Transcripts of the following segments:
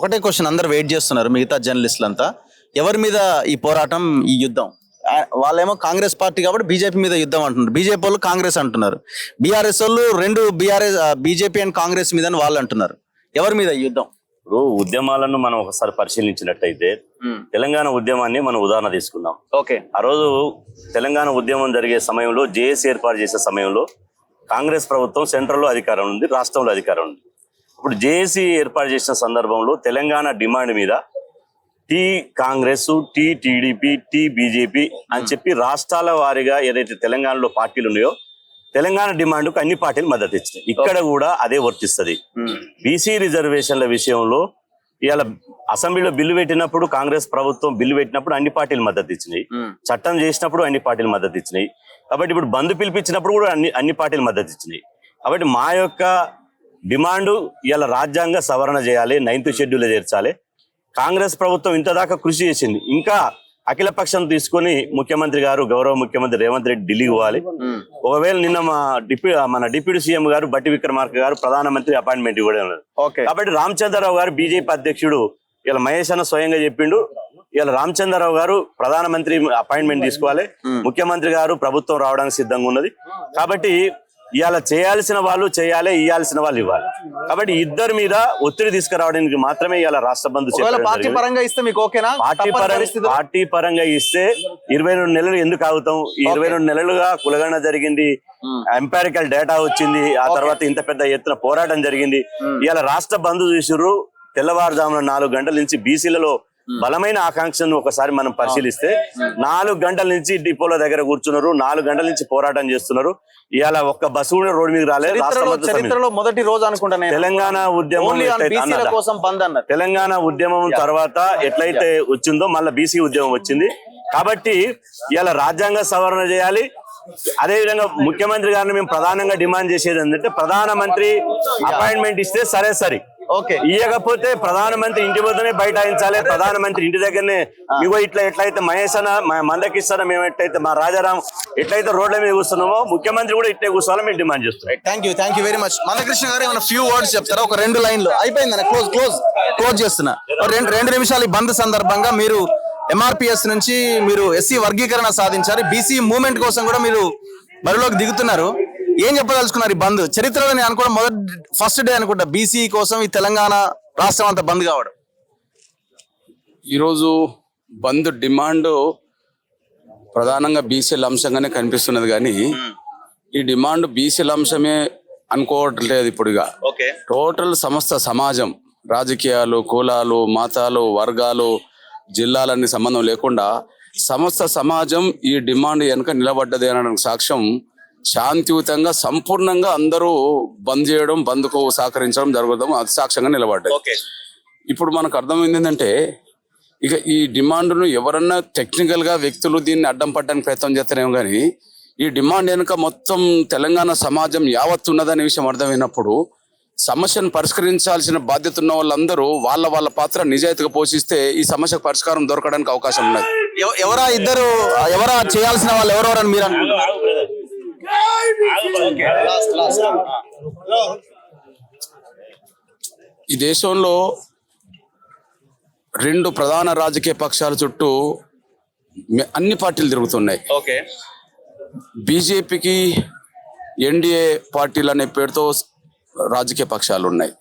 ఒకటే క్వశ్చన్ అందరు వెయిట్ చేస్తున్నారు మిగతా జర్నలిస్టులు అంతా, ఎవరి మీద ఈ పోరాటం, ఈ యుద్ధం? వాళ్ళేమో కాంగ్రెస్ పార్టీ కాబట్టి బీజేపీ మీద యుద్ధం అంటున్నారు, బీజేపీ వాళ్ళు కాంగ్రెస్ అంటున్నారు, బీఆర్ఎస్ వాళ్ళు రెండు బీజేపీ అండ్ కాంగ్రెస్ మీద వాళ్ళు అంటున్నారు. ఎవరి మీద ఈ యుద్ధం? ఇప్పుడు ఉద్యమాలను మనం ఒకసారి పరిశీలించినట్టయితే తెలంగాణ ఉద్యమాన్ని మనం ఉదాహరణ తీసుకుందాం. ఓకే, ఆ రోజు తెలంగాణ ఉద్యమం జరిగే సమయంలో జేఏసీ ఏర్పాటు చేసే సమయంలో కాంగ్రెస్ ప్రభుత్వం సెంట్రల్లో అధికారం ఉంది, రాష్ట్రంలో అధికారం ఉంది. ఇప్పుడు జేఏసీ ఏర్పాటు చేసిన సందర్భంలో తెలంగాణ డిమాండ్ మీద T Congress, T TDP, T BJP అని చెప్పి రాష్ట్రాల వారీగా ఏదైతే తెలంగాణలో పార్టీలు ఉన్నాయో తెలంగాణ డిమాండ్కు అన్ని పార్టీలు మద్దతు ఇచ్చినాయి. ఇక్కడ కూడా అదే వర్తిస్తుంది. బీసీ రిజర్వేషన్ల విషయంలో ఇవాళ అసెంబ్లీలో బిల్లు పెట్టినప్పుడు కాంగ్రెస్ ప్రభుత్వం బిల్లు పెట్టినప్పుడు అన్ని పార్టీలు మద్దతు ఇచ్చినాయి, చట్టం చేసినప్పుడు అన్ని పార్టీలు మద్దతు ఇచ్చినాయి. కాబట్టి ఇప్పుడు బంద్ పిలిపించినప్పుడు కూడా అన్ని పార్టీలు మద్దతు ఇచ్చినాయి. కాబట్టి మా యొక్క డిమాండు ఇవాళ రాజ్యాంగ సవరణ చేయాలి, 9th షెడ్యూల్ చేర్చాలి. కాంగ్రెస్ ప్రభుత్వం ఇంతదాకా కృషి చేసింది, ఇంకా అఖిల పక్షం తీసుకొని ముఖ్యమంత్రి గారు, గౌరవ ముఖ్యమంత్రి రేవంత్ రెడ్డి ఢిల్లీకి పోవాలి. ఒకవేళ నిన్న మన డిప్యూటీ సీఎం గారు బట్టి విక్రమార్క గారు ప్రధానమంత్రి అపాయింట్మెంట్ ఇవ్వడం. కాబట్టి రామచంద్రరావు గారు బీజేపీ అధ్యక్షుడు ఇలా మహేష్ అన్న స్వయంగా చెప్పిండు, ఇలా రామచంద్రరావు గారు ప్రధానమంత్రి అపాయింట్మెంట్ తీసుకోవాలి, ముఖ్యమంత్రి గారు ప్రభుత్వం రావడానికి సిద్ధంగా ఉన్నది. కాబట్టి ఇవాళ చేయాల్సిన వాళ్ళు చేయాలి, ఇవ్వాల్సిన వాళ్ళు ఇవ్వాలి. కాబట్టి ఇద్దరి మీద ఒత్తిడి తీసుకురావడానికి మాత్రమే ఇవాళ రాష్ట్ర బంధు. పార్టీ పరంగా ఇస్తే మీకు ఓకేనా? పార్టీ పరంగా ఇస్తే 22 నెలలు ఎందుకు ఆగుతాం? ఈ 22 నెలలుగా కులగణన జరిగింది, ఎంపారికల్ డేటా వచ్చింది, ఆ తర్వాత ఇంత పెద్ద ఎత్తున పోరాటం జరిగింది. ఇవాళ రాష్ట్ర బంధు చూసిర్రు, తెల్లవారుజామున 4 గంటల నుంచి బీసీలలో బలమైన ఆకాంక్షను ఒకసారి మనం పరిశీలిస్తే 4 గంటల నుంచి డిపోల దగ్గర కూర్చున్నారు, 4 గంటల నుంచి పోరాటం చేస్తున్నారు. ఇవాళ ఒక్క బస్సు కూడా రోడ్డు మీద రాలేదు. చరిత్రలో మొదటి రోజు అనుకుంటా తెలంగాణ ఉద్యమం తెలంగాణ ఉద్యమం తర్వాత ఎట్లయితే వచ్చిందో మళ్ళీ బీసీ ఉద్యమం వచ్చింది. కాబట్టి ఇవాళ రాజ్యాంగ సవరణ చేయాలి. అదే విధంగా ముఖ్యమంత్రి గారిని మేము ప్రధానంగా డిమాండ్ చేసేది ఏంటంటే ప్రధానమంత్రి అపాయింట్మెంట్ ఇస్తే సరే ఓకే, ఇవ్వకపోతే ప్రధానమంత్రి ఇంటి వద్దనే బైఠాయించాలి. ప్రధానమంత్రి ఇంటి దగ్గరనే ఇగో ఎట్లయితే మహేష్ అన్న మందకిస్తానో మేము ఎట్లయితే మా రాజారాం ఎట్లయితే రోడ్ల మీద కూర్చున్నామో ముఖ్యమంత్రి కూడా ఇట్లే కూర్చోవాలని మేము డిమాండ్ చేస్తున్నాం. Thank you very much. Mandakrishna గారు ఏమైనా ఫ్యూ వర్డ్స్ చెప్తారా? ఒక 2 లైన్లు అయిపోయింది, క్లోజ్ చేస్తున్నా. 2 నిమిషాలు. ఈ బంద్ సందర్భంగా మీరు ఎంఆర్పిఎస్ నుంచి మీరు ఎస్సీ వర్గీకరణ సాధించారు, బీసీ మూవ్మెంట్ కోసం కూడా మీరు బరిలోకి దిగుతున్నారు. ఏం చెప్పదలుచుకున్నారు ఈ బంద్ చరిత్రలో? నేను అనుకోవడం ఫస్ట్ డే అనుకుంటా బీసీ కోసం ఈ తెలంగాణ రాష్ట్రం అంతా బంద్ కావడం. ఈరోజు బంద్ డిమాండ్ ప్రధానంగా బీసీల అంశంగానే కనిపిస్తున్నది, కానీ ఈ డిమాండ్ బీసీల అంశమే అనుకోవట్లేదు. ఇప్పుడుగా టోటల్ సమస్త సమాజం, రాజకీయాలు, కులాలు, మతాలు, వర్గాలు, జిల్లాలన్నీ సంబంధం లేకుండా సమస్త సమాజం ఈ డిమాండ్ వెనుక నిలబడ్డది అనడానికి సాక్ష్యం శాంతియుతంగా సంపూర్ణంగా అందరూ బంద్ చేయడం, బంద్కు సహకరించడం జరగడం అది సాక్ష్యంగా నిలబడ్డాయి. ఇప్పుడు మనకు అర్థమైంది ఏంటంటే ఇక ఈ డిమాండ్ను ఎవరన్నా టెక్నికల్గా వ్యక్తులు దీన్ని అడ్డం పట్టడానికి ప్రయత్నం చేస్తారేమో, కానీ ఈ డిమాండ్ వెనుక మొత్తం తెలంగాణ సమాజం యావత్తు ఉన్నదనే విషయం అర్థమైనప్పుడు సమస్యను పరిష్కరించాల్సిన బాధ్యత ఉన్న వాళ్ళందరూ వాళ్ళ పాత్ర నిజాయితీగా పోషిస్తే ఈ సమస్యకు పరిష్కారం దొరకడానికి అవకాశం ఉన్నది. ఎవరా చేయాల్సిన వాళ్ళు ఎవరెవరని మీరు అనుకుంటున్నారు? ఈ దేశంలో 2 ప్రధాన రాజకీయ పక్షాల చుట్టూ అన్ని పార్టీలు తిరుగుతున్నాయి. బీజేపీకి ఎన్డీఏ పార్టీలు అనే పేరుతో రాజకీయ పక్షాలు ఉన్నాయి,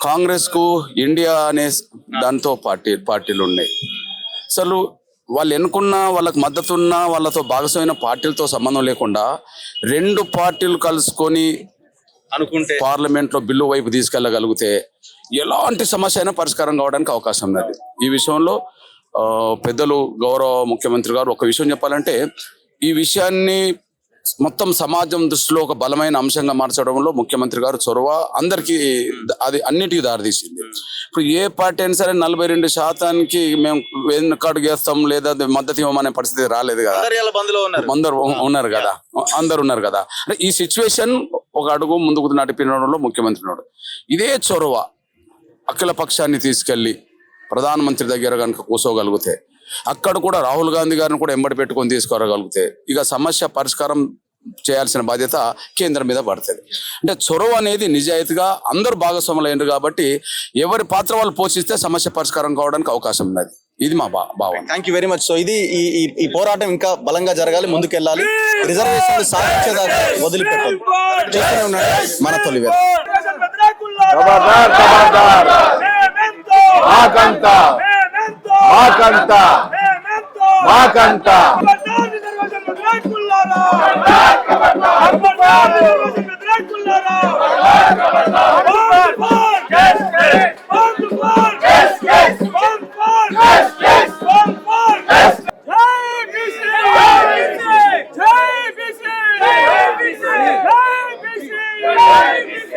కాంగ్రెస్ కు ఇండియా అనే దాంతో పార్టీలు ఉన్నాయి. అసలు వాళ్ళు ఎన్నుకున్న వాళ్ళకి మద్దతు ఉన్న వాళ్ళతో భాగస్వామైన పార్టీలతో సంబంధం లేకుండా 2 పార్టీలు కలుసుకొని అనుకుంటే పార్లమెంట్ లో బిల్లు వైపు తీసుకెళ్లగలిగితే ఎలాంటి సమస్య అయినా పరిష్కారం కావడానికి అవకాశం ఉన్నది. ఈ విషయంలో పెద్దలు గౌరవ ముఖ్యమంత్రి గారు ఒక విషయం చెప్పాలంటే ఈ విషయాన్ని మొత్తం సమాజం దృష్టిలో ఒక బలమైన అంశంగా మార్చడంలో ముఖ్యమంత్రి గారు చొరవ అందరికీ అది అన్నిటికీ దారితీసింది. ఇప్పుడు ఏ పార్టీ అయినా సరే 42% మేము వెనుకడుగు వేస్తాం లేదా మద్దతు ఇవ్వమనే పరిస్థితి రాలేదు కదా, అందరు ఉన్నారు కదా. అంటే ఈ సిచ్యువేషన్ ఒక అడుగు ముందుకు నడిపినడంలో ముఖ్యమంత్రి ఉన్నాడు. ఇదే చొరవ అఖిల పక్షాన్ని తీసుకెళ్లి ప్రధానమంత్రి దగ్గర కనుక కూర్చోగలిగితే, అక్కడ కూడా రాహుల్ గాంధీ గారిని కూడా ఎంబడి పెట్టుకొని తీసుకురాగలిగితే ఇక సమస్య పరిష్కారం చేయాల్సిన బాధ్యత కేంద్రం మీద పడుతుంది. అంటే చొరవ అనేది నిజాయితీగా అందరూ భాగస్వాములు అయినారు కాబట్టి ఎవరి పాత్ర వాళ్ళు పోషిస్తే సమస్య పరిష్కారం కావడానికి అవకాశం ఉన్నది. ఇది మా భావన. Thank you very much. So ఇది ఈ పోరాటం ఇంకా బలంగా జరగాలి, ముందుకెళ్ళాలి, రిజర్వేషన్లు సాధించేదాకా వదిలిపెట్టాలి. చేస్తూనే ఉండండి మన తొలి వేళ. खबरदार खबरदार माकंता माकंता माकंता